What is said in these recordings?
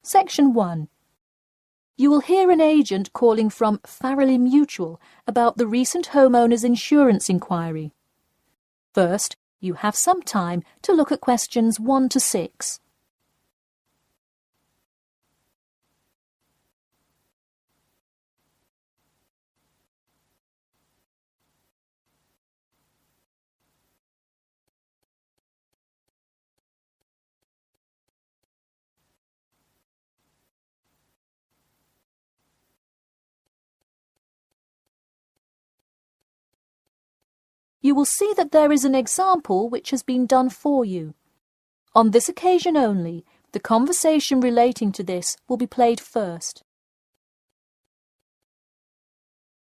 Section 1. You will hear an agent calling from Farrelly Mutual about the recent homeowner's insurance inquiry. First, you have some time to look at questions 1 to 6. You will see that there is an example which has been done for you. On this occasion only, the conversation relating to this will be played first.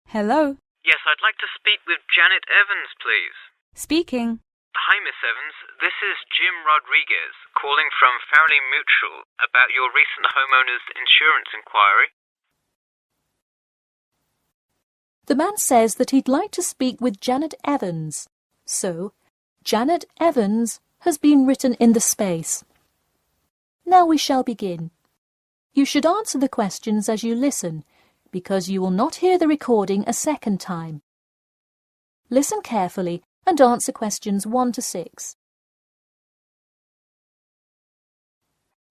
Hello? Yes, I'd like to speak with Janet Evans, please. Speaking. Hi, Miss Evans. This is Jim Rodriguez, calling from Farrelly Mutual about your recent homeowner's insurance inquiry. The man says that he'd like to speak with Janet Evans. So, Janet Evans has been written in the space. Now we shall begin. You should answer the questions as you listen, because you will not hear the recording a second time. Listen carefully and answer questions 1 to 6.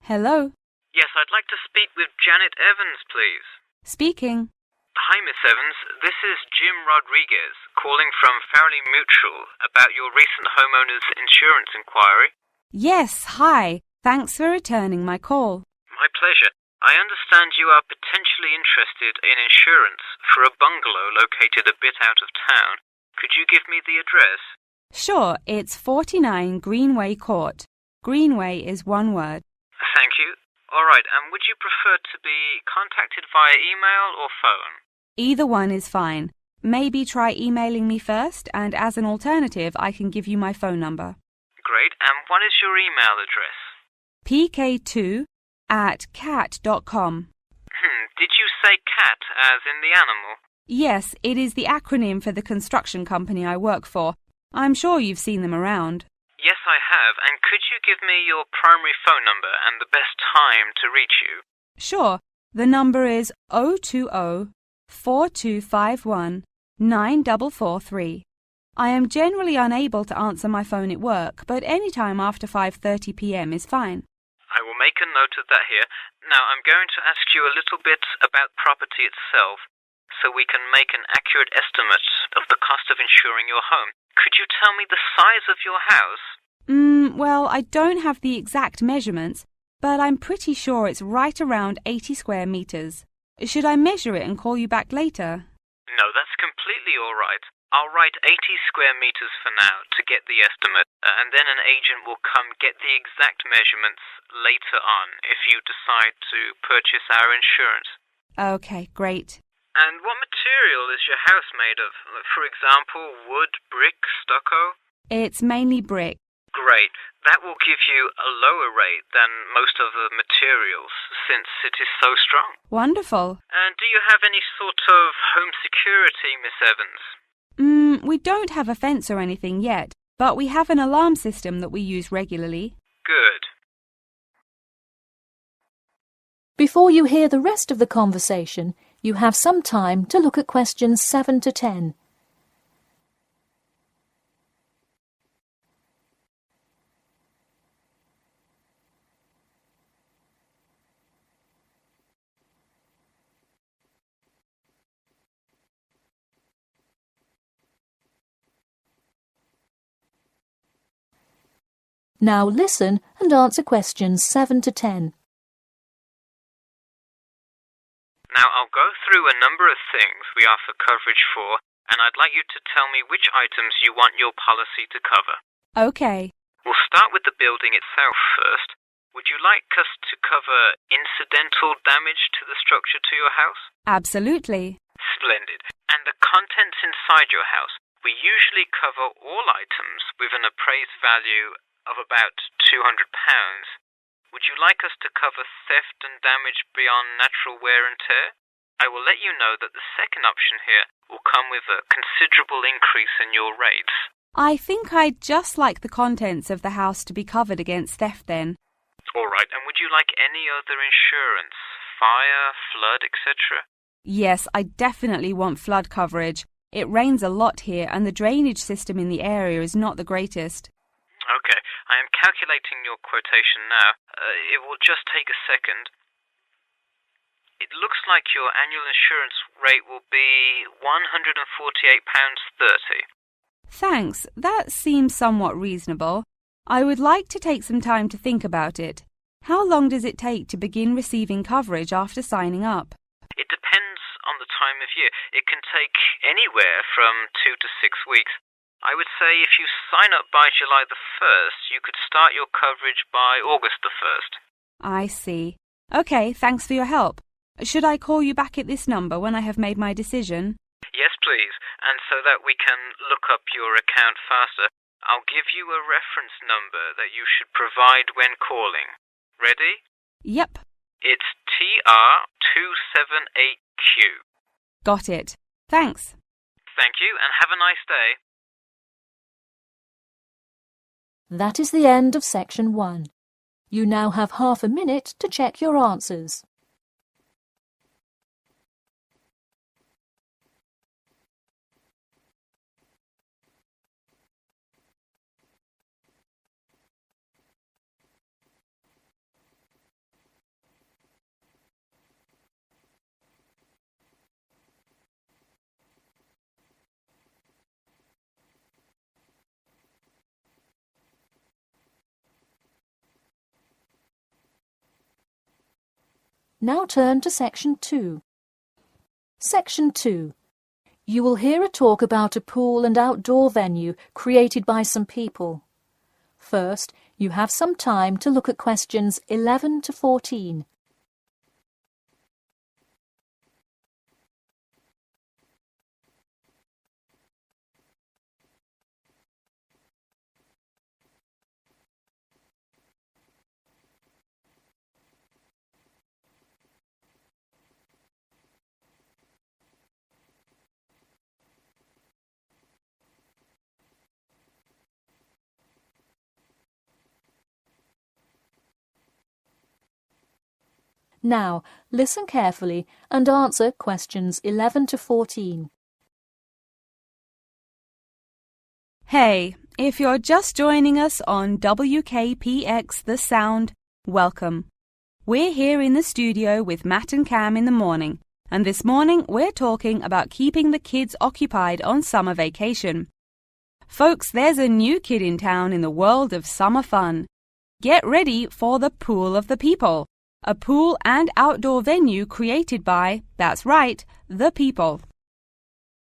Hello? Yes, I'd like to speak with Janet Evans, please. Speaking. Hi, Miss Evans. This is Jim Rodriguez, calling from Farrelly Mutual about your recent homeowner's insurance inquiry. Yes, hi. Thanks for returning my call. My pleasure. I understand you are potentially interested in insurance for a bungalow located a bit out of town. Could you give me the address? Sure, it's 49 Greenway Court. Greenway is one word. Thank you. All right, and would you prefer to be contacted via email or phone? Either one is fine. Maybe try emailing me first, and as an alternative, I can give you my phone number. Great, and what is your email address? pk2@cat.com. Did you say cat as in the animal? Yes, it is the acronym for the construction company I work for. I'm sure you've seen them around. Yes, I have, and could you give me your primary phone number and the best time to reach you? Sure. The number is 020-4251-9443. I am generally unable to answer my phone at work, but any time after 5:30 p.m. is fine. I will make a note of that here. Now, I'm going to ask you a little bit about property itself, so we can make an accurate estimate of the cost of insuring your home. Could you tell me the size of your house? Well, I don't have the exact measurements, but I'm pretty sure it's right around 80 square meters. Should I measure it and call you back later? No, that's completely all right. I'll write 80 square meters for now to get the estimate, and then an agent will come get the exact measurements later on if you decide to purchase our insurance. Okay, great. And what material is your house made of? For example, wood, brick, stucco? It's mainly brick. Great. That will give you a lower rate than most of the materials, since it is so strong. Wonderful. And do you have any sort of home security, Miss Evans? We don't have a fence or anything yet, but we have an alarm system that we use regularly. Good. Before you hear the rest of the conversation, you have some time to look at questions 7 to 10. Now listen and answer questions 7 to 10. Now I'll go through a number of things we offer coverage for, and I'd like you to tell me which items you want your policy to cover. Okay. We'll start with the building itself first. Would you like us to cover incidental damage to the structure to your house? Absolutely. Splendid. And the contents inside your house? We usually cover all items with an appraised value of about £200. Would you like us to cover theft and damage beyond natural wear and tear? I will let you know that the second option here will come with a considerable increase in your rates. I think I'd just like the contents of the house to be covered against theft then. All right, and would you like any other insurance? Fire, flood, etc.? Yes, I definitely want flood coverage. It rains a lot here and the drainage system in the area is not the greatest. Okay, I am calculating your quotation now. It will just take a second. It looks like your annual insurance rate will be £148.30. Thanks, that seems somewhat reasonable. I would like to take some time to think about it. How long does it take to begin receiving coverage after signing up? It depends on the time of year. It can take anywhere from 2 to 6 weeks. I would say if you sign up by July the 1st, you could start your coverage by August the 1st. I see. Okay, thanks for your help. Should I call you back at this number when I have made my decision? Yes, please. And so that we can look up your account faster, I'll give you a reference number that you should provide when calling. Ready? Yep. It's TR278Q. Got it. Thanks. Thank you, and have a nice day. That is the end of section 1. You now have half a minute to check your answers. Now turn to section 2. Section 2. You will hear a talk about a pool and outdoor venue created by some people. First, you have some time to look at questions 11 to 14. Now, listen carefully and answer questions 11 to 14. Hey, if you're just joining us on WKPX The Sound, welcome. We're here in the studio with Matt and Cam in the morning, and this morning we're talking about keeping the kids occupied on summer vacation. Folks, there's a new kid in town in the world of summer fun. Get ready for the Pool of the People, a pool and outdoor venue created by, that's right, the people.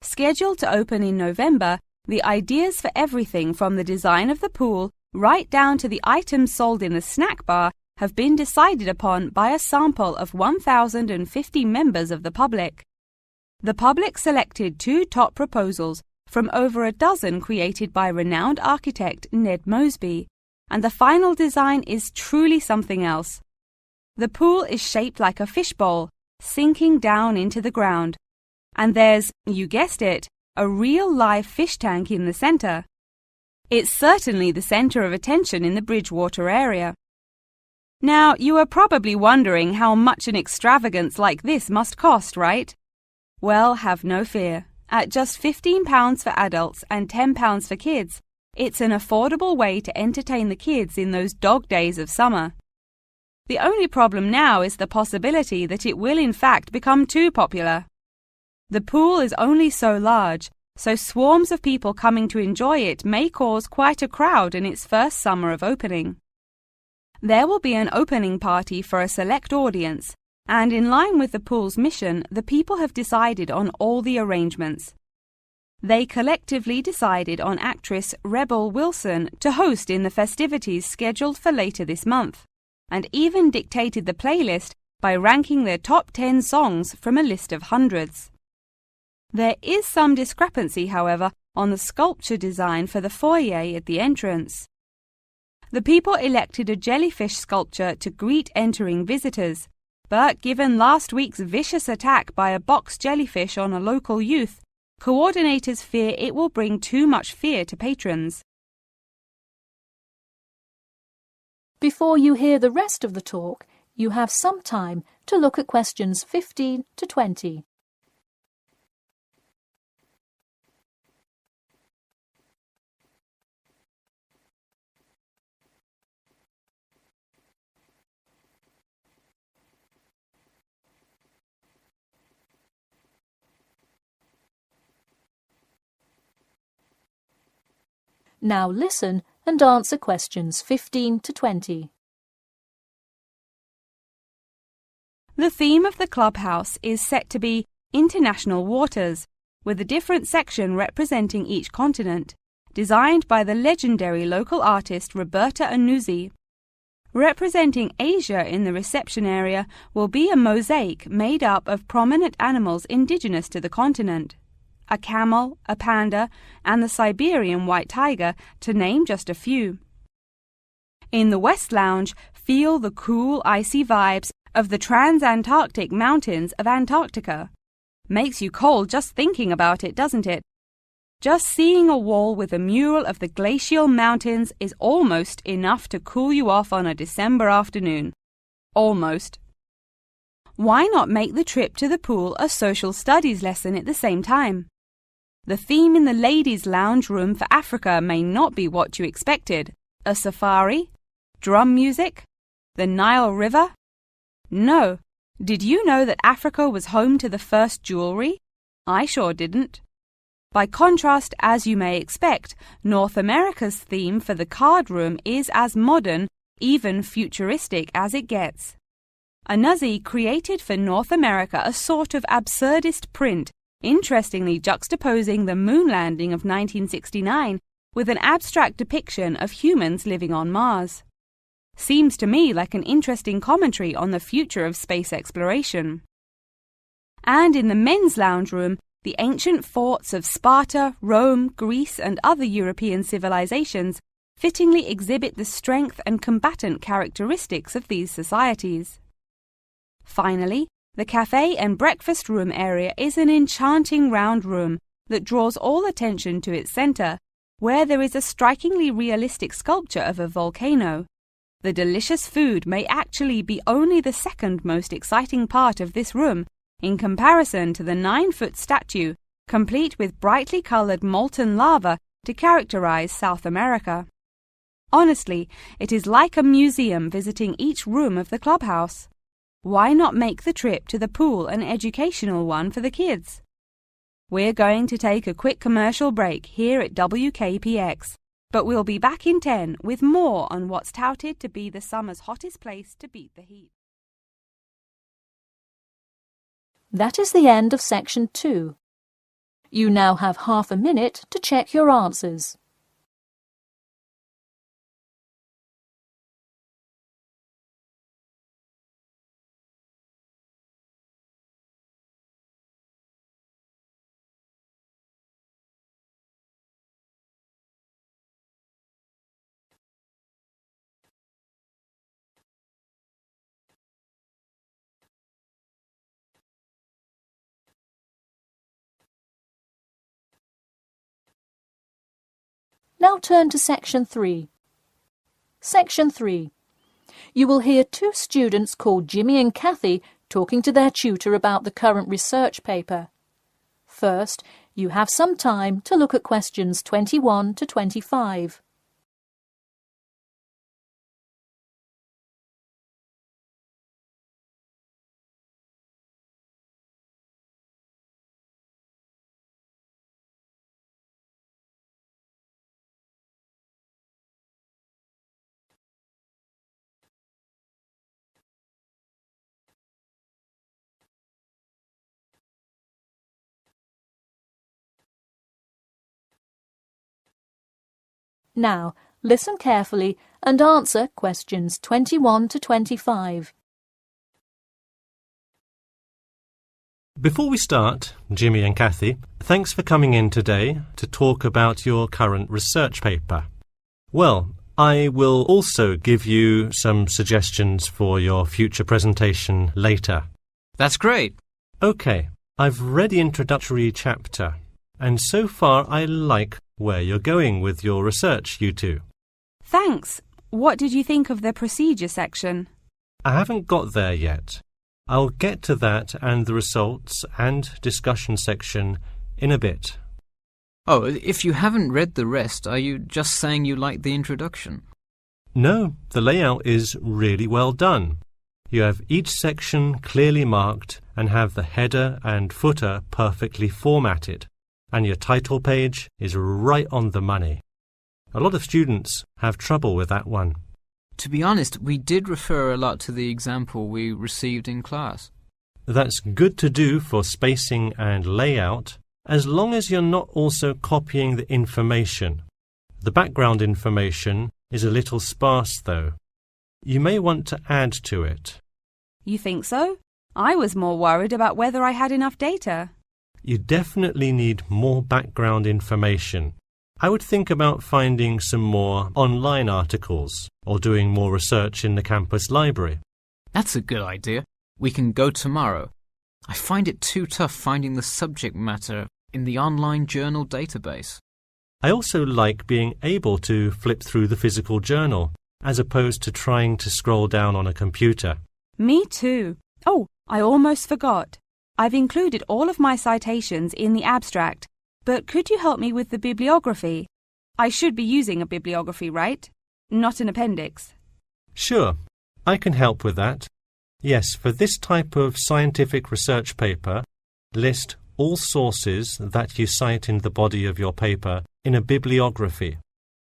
Scheduled to open in November, the ideas for everything from the design of the pool right down to the items sold in the snack bar have been decided upon by a sample of 1,050 members of the public. The public selected 2 top proposals from over a dozen created by renowned architect Ned Mosby, and the final design is truly something else. The pool is shaped like a fishbowl, sinking down into the ground. And there's, you guessed it, a real live fish tank in the center. It's certainly the center of attention in the Bridgewater area. Now, you are probably wondering how much an extravagance like this must cost, right? Well, have no fear. At just £15 for adults and £10 for kids, it's an affordable way to entertain the kids in those dog days of summer. The only problem now is the possibility that it will in fact become too popular. The pool is only so large, so swarms of people coming to enjoy it may cause quite a crowd in its first summer of opening. There will be an opening party for a select audience, and in line with the pool's mission, the people have decided on all the arrangements. They collectively decided on actress Rebel Wilson to host in the festivities scheduled for later this month, and even dictated the playlist by ranking their top 10 songs from a list of hundreds. There is some discrepancy, however, on the sculpture design for the foyer at the entrance. The people elected a jellyfish sculpture to greet entering visitors, but given last week's vicious attack by a box jellyfish on a local youth, coordinators fear it will bring too much fear to patrons. Before you hear the rest of the talk, you have some time to look at questions 15 to 20. Now listen and answer questions 15 to 20. The theme of the clubhouse is set to be International Waters, with a different section representing each continent, designed by the legendary local artist Roberta Annuzzi. Representing Asia in the reception area will be a mosaic made up of prominent animals indigenous to the continent. A camel, a panda, and the Siberian white tiger, to name just a few. In the West Lounge, feel the cool, icy vibes of the transantarctic mountains of Antarctica. Makes you cold just thinking about it, doesn't it? Just seeing a wall with a mural of the glacial mountains is almost enough to cool you off on a December afternoon. Almost. Why not make the trip to the pool a social studies lesson at the same time? The theme in the ladies' lounge room for Africa may not be what you expected. A safari? Drum music? The Nile River? No. Did you know that Africa was home to the first jewelry? I sure didn't. By contrast, as you may expect, North America's theme for the card room is as modern, even futuristic as it gets. Annuzzi created for North America a sort of absurdist print, interestingly juxtaposing the moon landing of 1969 with an abstract depiction of humans living on Mars. Seems to me like an interesting commentary on the future of space exploration. And in the men's lounge room, the ancient forts of Sparta, Rome, Greece, and other European civilizations fittingly exhibit the strength and combatant characteristics of these societies. Finally, the cafe and breakfast room area is an enchanting round room that draws all attention to its center, where there is a strikingly realistic sculpture of a volcano. The delicious food may actually be only the second most exciting part of this room, in comparison to the 9-foot statue, complete with brightly colored molten lava to characterize South America. Honestly, it is like a museum visiting each room of the clubhouse. Why not make the trip to the pool an educational one for the kids? We're going to take a quick commercial break here at WKPX, but we'll be back in 10 with more on what's touted to be the summer's hottest place to beat the heat. That is the end of section 2. You now have half a minute to check your answers. Now turn to section 3. Section 3. You will hear two students called Jimmy and Kathy talking to their tutor about the current research paper. First, you have some time to look at questions 21 to 25. Now, listen carefully and answer questions 21 to 25. Before we start, Jimmy and Kathy, thanks for coming in today to talk about your current research paper. Well, I will also give you some suggestions for your future presentation later. That's great. Okay, I've read the introductory chapter, and so far I like where you're going with your research, you two. Thanks. What did you think of the procedure section? I haven't got there yet. I'll get to that and the results and discussion section in a bit. Oh, if you haven't read the rest, are you just saying you like the introduction? No, the layout is really well done. You have each section clearly marked and have the header and footer perfectly formatted, and your title page is right on the money. A lot of students have trouble with that one. To be honest, we did refer a lot to the example we received in class. That's good to do for spacing and layout, as long as you're not also copying the information. The background information is a little sparse, though. You may want to add to it. You think so? I was more worried about whether I had enough data. You definitely need more background information. I would think about finding some more online articles or doing more research in the campus library. That's a good idea. We can go tomorrow. I find it too tough finding the subject matter in the online journal database. I also like being able to flip through the physical journal, as opposed to trying to scroll down on a computer. Me too. Oh, I almost forgot. I've included all of my citations in the abstract, but could you help me with the bibliography? I should be using a bibliography, right? Not an appendix. Sure, I can help with that. Yes, for this type of scientific research paper, list all sources that you cite in the body of your paper in a bibliography.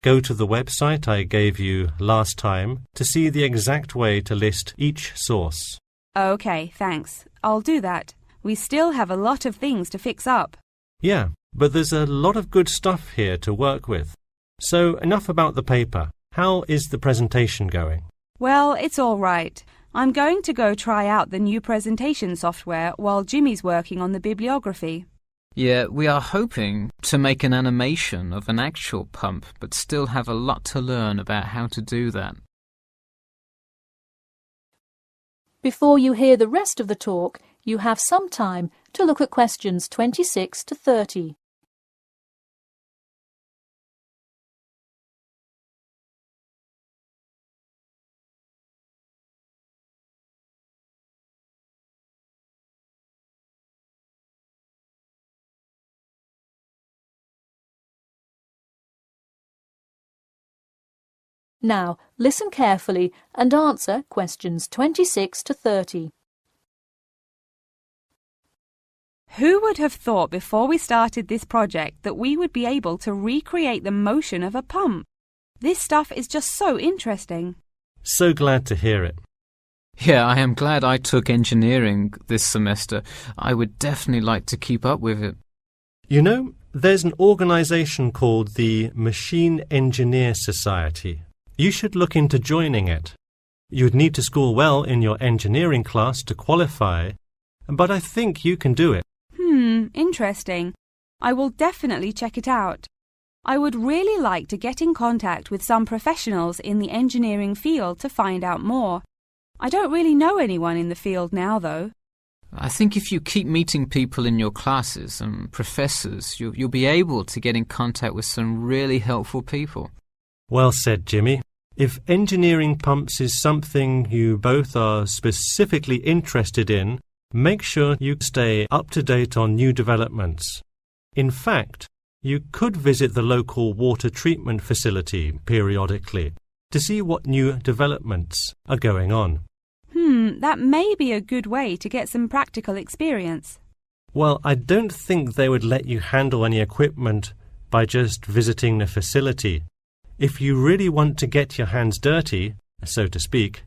Go to the website I gave you last time to see the exact way to list each source. Okay, thanks. I'll do that. We still have a lot of things to fix up. Yeah, but there's a lot of good stuff here to work with. So enough about the paper. How is the presentation going? Well, it's all right. I'm going to go try out the new presentation software while Jimmy's working on the bibliography. Yeah, we are hoping to make an animation of an actual pump, but still have a lot to learn about how to do that. Before you hear the rest of the talk, you have some time to look at questions 26 to 30. Now, listen carefully and answer questions 26 to 30. Who would have thought before we started this project that we would be able to recreate the motion of a pump? This stuff is just so interesting. So glad to hear it. Yeah, I am glad I took engineering this semester. I would definitely like to keep up with it. You know, there's an organization called the Machine Engineer Society. You should look into joining it. You'd need to score well in your engineering class to qualify, but I think you can do it. Interesting. I will definitely check it out. I would really like to get in contact with some professionals in the engineering field to find out more. I don't really know anyone in the field now, though. I think if you keep meeting people in your classes and professors, you'll be able to get in contact with some really helpful people. Well said, Jimmy. If engineering pumps is something you both are specifically interested in, make sure you stay up to date on new developments. In fact, you could visit the local water treatment facility periodically to see what new developments are going on. That may be a good way to get some practical experience. Well, I don't think they would let you handle any equipment by just visiting the facility. If you really want to get your hands dirty, so to speak,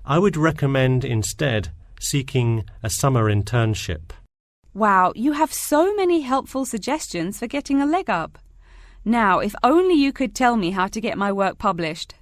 I would recommend instead seeking a summer internship. Wow, you have so many helpful suggestions for getting a leg up. Now, if only you could tell me how to get my work published.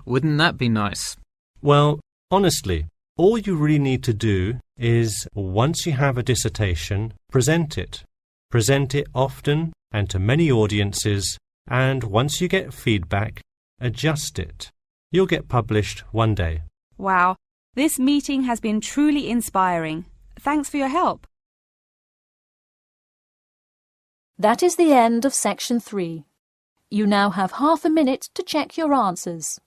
Wouldn't that be nice? Well, honestly, all you really need to do is, once you have a dissertation, present it. Present it often and to many audiences, and once you get feedback, adjust it. You'll get published one day. Wow, this meeting has been truly inspiring. Thanks for your help. That is the end of section 3. You now have half a minute to check your answers.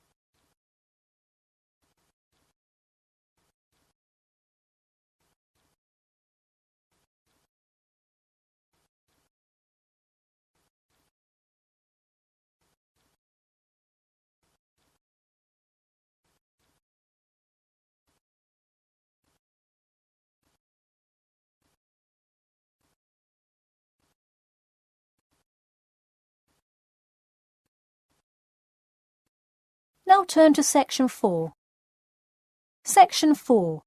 Now turn to Section 4. Section 4.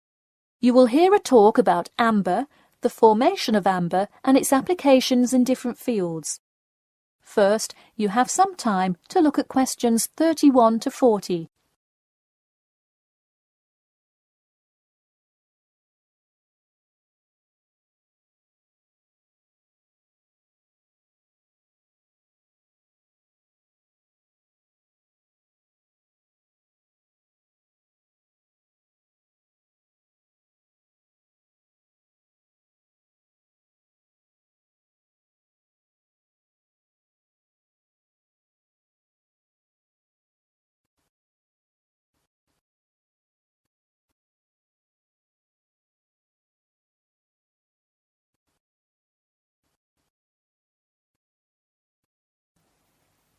You will hear a talk about amber, the formation of amber and its applications in different fields. First, you have some time to look at questions 31 to 40.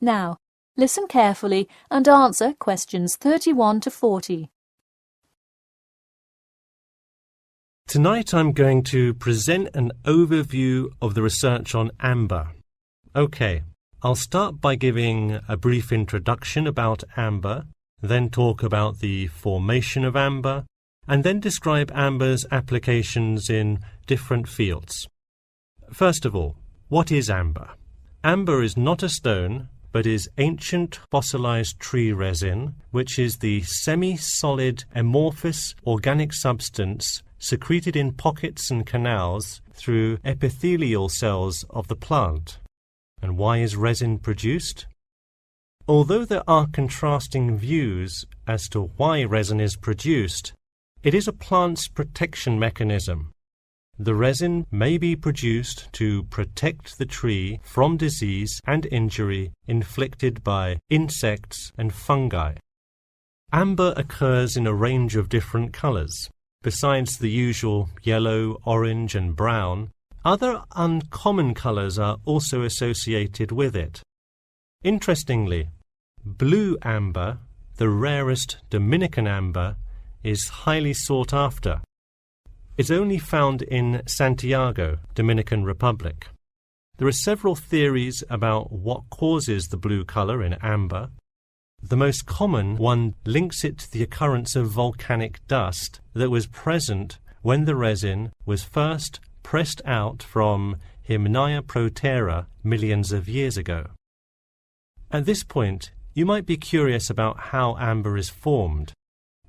Now, listen carefully and answer questions 31 to 40. Tonight I'm going to present an overview of the research on amber. Okay, I'll start by giving a brief introduction about amber, then talk about the formation of amber, and then describe amber's applications in different fields. First of all, what is amber? Amber is not a stone, but is ancient fossilized tree resin, which is the semi-solid amorphous organic substance secreted in pockets and canals through epithelial cells of the plant. And why is resin produced? Although there are contrasting views as to why resin is produced, it is a plant's protection mechanism. The resin may be produced to protect the tree from disease and injury inflicted by insects and fungi. Amber occurs in a range of different colors. Besides the usual yellow, orange and brown, other uncommon colors are also associated with it. Interestingly, blue amber, the rarest Dominican amber, is highly sought after. It's only found in Santiago, Dominican Republic. There are several theories about what causes the blue color in amber. The most common one links it to the occurrence of volcanic dust that was present when the resin was first pressed out from Hymnaea protera millions of years ago. At this point, you might be curious about how amber is formed.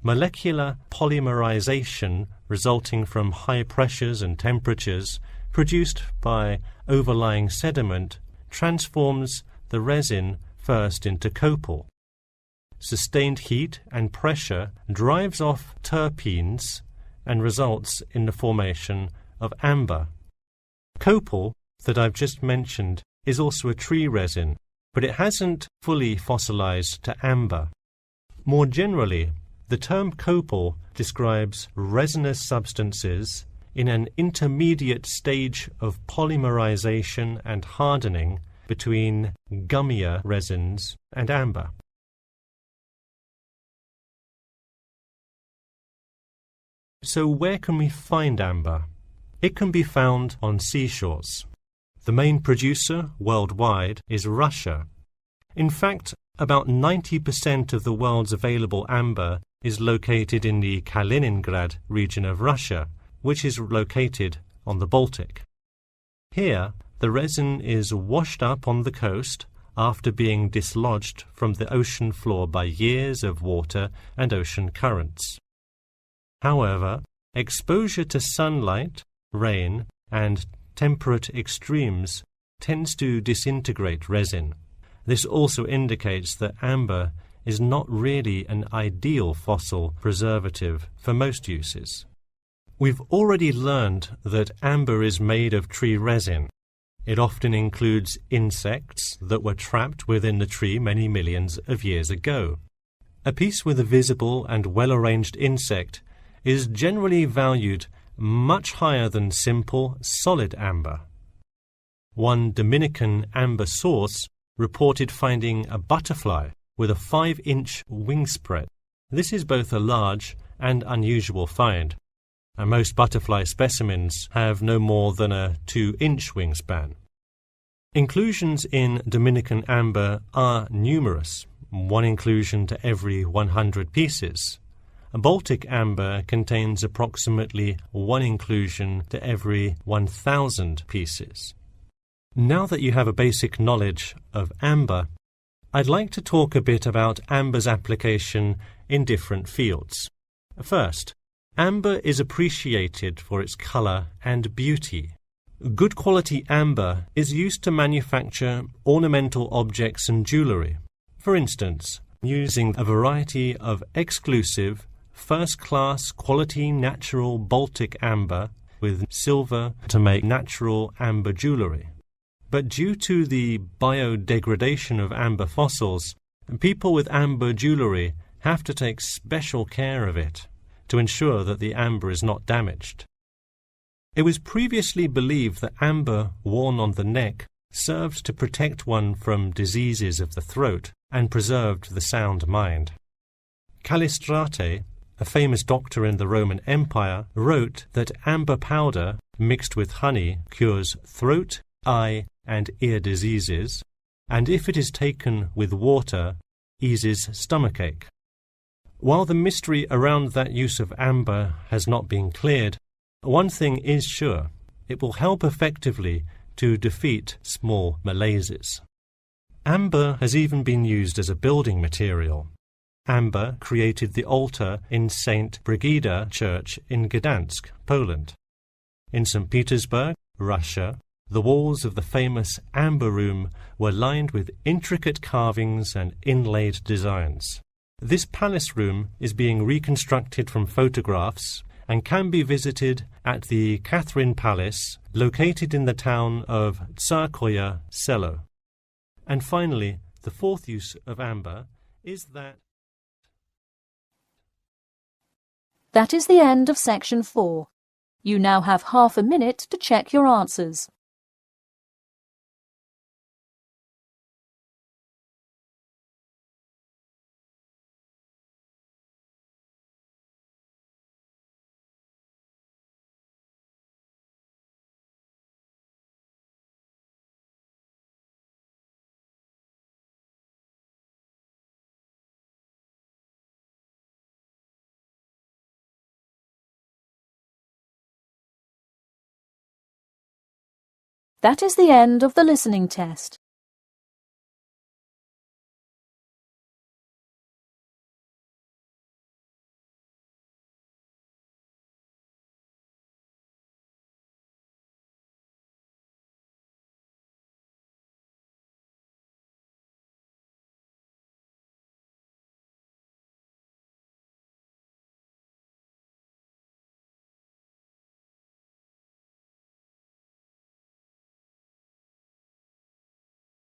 Molecular polymerization resulting from high pressures and temperatures produced by overlying sediment transforms the resin first into copal. Sustained heat and pressure drives off terpenes and results in the formation of amber. Copal, that I've just mentioned, is also a tree resin, but it hasn't fully fossilized to amber. More generally, the term copal describes resinous substances in an intermediate stage of polymerization and hardening between gummier resins and amber. So where can we find amber? It can be found on seashores. The main producer worldwide is Russia. In fact, about 90% of the world's available amber is located in the Kaliningrad region of Russia, which is located on the Baltic. Here, the resin is washed up on the coast after being dislodged from the ocean floor by years of water and ocean currents. However, exposure to sunlight, rain, and temperate extremes tends to disintegrate resin. This also indicates that amber is not really an ideal fossil preservative for most uses. We've already learned that amber is made of tree resin. It often includes insects that were trapped within the tree many millions of years ago. A piece with a visible and well-arranged insect is generally valued much higher than simple, solid amber. One Dominican amber source reported finding a butterfly with a 5-inch wingspread. This is both a large and unusual find, and most butterfly specimens have no more than a 2-inch wingspan. Inclusions in Dominican amber are numerous, 1 inclusion to every 100 pieces. Baltic amber contains approximately 1 inclusion to every 1,000 pieces. Now that you have a basic knowledge of amber, I'd like to talk a bit about amber's application in different fields. First, amber is appreciated for its colour and beauty. Good quality amber is used to manufacture ornamental objects and jewellery. For instance, using a variety of exclusive, first-class quality natural Baltic amber with silver to make natural amber jewellery. But due to the biodegradation of amber fossils, people with amber jewellery have to take special care of it to ensure that the amber is not damaged. It was previously believed that amber worn on the neck served to protect one from diseases of the throat and preserved the sound mind. Callistrate, a famous doctor in the Roman Empire, wrote that amber powder mixed with honey cures throat, eye, and ear diseases, and if it is taken with water, eases stomachache. While the mystery around that use of amber has not been cleared, one thing is sure: it will help effectively to defeat small malaises. Amber has even been used as a building material. Amber created the altar in St. Brigida Church in Gdansk, Poland. In St. Petersburg, Russia, the walls of the famous Amber Room were lined with intricate carvings and inlaid designs. This palace room is being reconstructed from photographs and can be visited at the Catherine Palace, located in the town of Tsarskoye Selo. And finally, the fourth use of amber is that... That is the end of section 4. You now have half a minute to check your answers. That is the end of the listening test.